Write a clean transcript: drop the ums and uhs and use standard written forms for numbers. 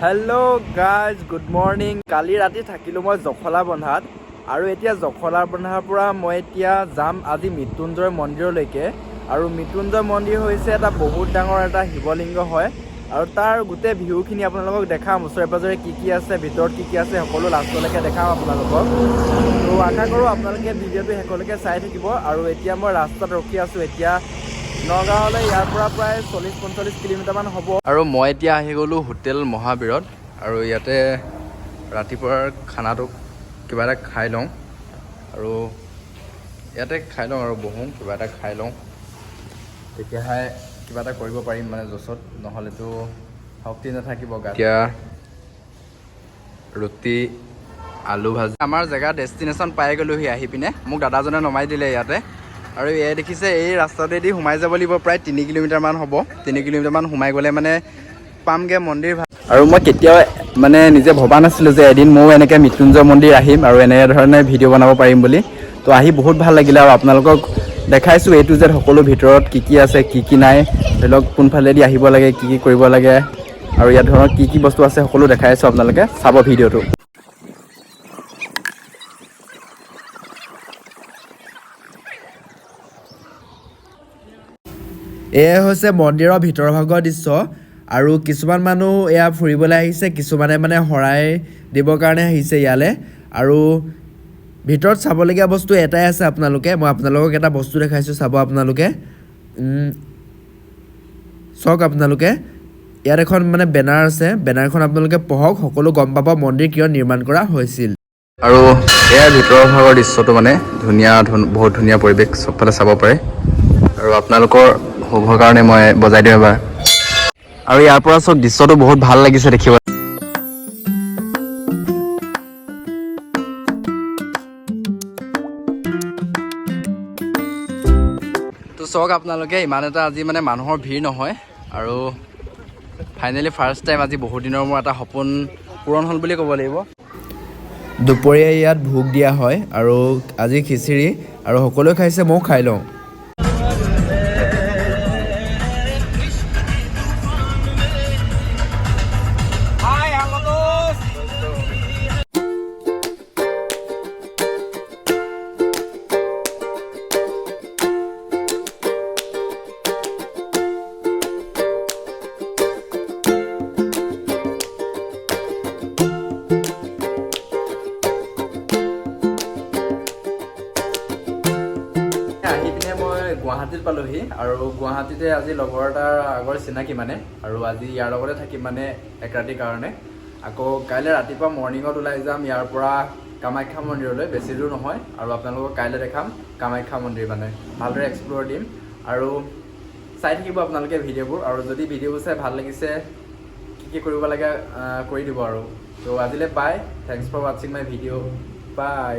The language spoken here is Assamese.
Hello' guys, good morning. কালি ৰাতি থাকিলোঁ মই জখলা বন্ধাত, আৰু এতিয়া জখলা বন্ধাৰ পৰা মই এতিয়া যাম আজি মৃত্যুঞ্জয় মন্দিৰলৈকে। আৰু মৃত্যুঞ্জয় মন্দিৰ হৈছে এটা বহুত ডাঙৰ এটা শিৱলিংগ হয়, আৰু তাৰ গোটেই ভিউখিনি আপোনালোকক দেখাম। ওচৰে পাঁজৰে কি আছে, ভিতৰত কি আছে, সকলো লাষ্টলৈকে দেখাম আপোনালোকক। তো আশা কৰোঁ আপোনালোকে ভিডিঅ'টো শেষলৈকে চাই থাকিব। আৰু এতিয়া মই ৰাস্তাত ৰখি আছোঁ। এতিয়া নগাঁৱলৈ ইয়াৰ পৰা প্ৰায় 40-45 কিলোমিটাৰমান হ'ব। আৰু মই এতিয়া আহি গ'লোঁ হোটেল মহাবীৰত, আৰু ইয়াতে ৰাতিপুৱাৰ খানাটো কিবা এটা খাই লওঁ, আৰু ইয়াতে খাই লওঁ আৰু বহোঁ, কিবা এটা খাই লওঁ, তেতিয়াহে কিবা এটা কৰিব পাৰিম মানে জছত, নহ'লেতো শক্তি নাথাকিব গাত। এতিয়া ৰুটি আলু ভাজি, আমাৰ জেগা ডেষ্টিনেশ্যন পাই গ'লোহি আহি পিনে। মোক দাদাজনে নমাই দিলে ইয়াতে, আৰু এয়া দেখিছে এই ৰাস্তাটোৱেদি সোমাই যাব লাগিব, প্ৰায় 3 কিলোমিটাৰমান হ'ব। 3 কিলোমিটাৰমান সোমাই গ'লে মানে পামগৈ মন্দিৰ। আৰু মই কেতিয়াও মানে নিজে ভবা নাছিলোঁ যে এদিন ময়ো এনেকৈ মৃত্যুঞ্জয় মন্দিৰ আহিম আৰু এনেধৰণে ভিডিঅ' বনাব পাৰিম বুলি। তো আহি বহুত ভাল লাগিলে, আৰু আপোনালোকক দেখাইছোঁ A to Z সকলো ভিতৰত কি আছে কি নাই, ধৰি লওক কোনফালেদি আহিব লাগে, কি কৰিব লাগে, আৰু ইয়াত ধৰণৰ কি বস্তু আছে সকলো দেখাই আছোঁ। আপোনালোকে চাব ভিডিঅ'টো। এয়া হৈছে মন্দিৰৰ ভিতৰ ভাগৰ দৃশ্য, আৰু কিছুমান মানুহ এয়া ফুৰিবলৈ আহিছে, কিছুমানে মানে শৰাই দিবৰ কাৰণে আহিছে ইয়ালৈ। আৰু ভিতৰত চাবলগীয়া বস্তু এটাই আছে, মই আপোনালোকক এটা বস্তু দেখাইছোঁ, চাব আপোনালোকে। চাওক আপোনালোকে, ইয়াত এখন মানে বেনাৰ আছে, বেনাৰখন আপোনালোকে পঢ়ক, সকলো গম পাব মন্দিৰ কিয় নিৰ্মাণ কৰা হৈছিল। আৰু এয়া ভিতৰৰ ভাগৰ দৃশ্যটো মানে ধুনীয়া, বহুত ধুনীয়া পৰিৱেশ, চবফালে চাব পাৰে। আৰু আপোনালোকৰ শুভৰ কাৰণে মই বজাই দিওঁ এবাৰ। আৰু ইয়াৰ পৰা চব দৃশ্যটো বহুত ভাল লাগিছে দেখিব। তো চাওক আপোনালোকে, ইমান এটা আজি মানে মানুহৰ ভিৰ নহয়, আৰু ফাইনেলি ফাৰ্ষ্ট টাইম আজি বহুত দিনৰ মোৰ এটা সপোন পূৰণ হ'ল বুলি ক'ব লাগিব। দুপৰীয়া ইয়াত ভোগ দিয়া হয়, আৰু আজি খিচিৰি, আৰু সকলোৱে খাইছে, ময়ো খাই লওঁ। আহি পিনে মই গুৱাহাটীত পালোহি, আৰু গুৱাহাটীতে আজি লগৰ এটাৰ আগৰ চিনাকি মানে, আৰু আজি ইয়াৰ লগতে থাকিম মানে এক ৰাতিৰ কাৰণে। আকৌ কাইলৈ ৰাতিপুৱা মৰ্ণিঙত ওলাই যাম ইয়াৰ পৰা কামাখ্যা মন্দিৰলৈ, বেছি দূৰ নহয়। আৰু আপোনালোকক কাইলৈ দেখাম কামাখ্যা মন্দিৰ, মানে ভালদৰে এক্সপ্ল'ৰ দিম। আৰু চাই থাকিব আপোনালোকে ভিডিঅ'বোৰ, আৰু যদি ভিডিঅ'বোৰ চাই ভাল লাগিছে, কি কৰিব লাগে কৰি দিব আৰু। তো আজিলৈ বাই, থেংকছ ফৰ ৱাটছিং মাই ভিডিঅ', বাই।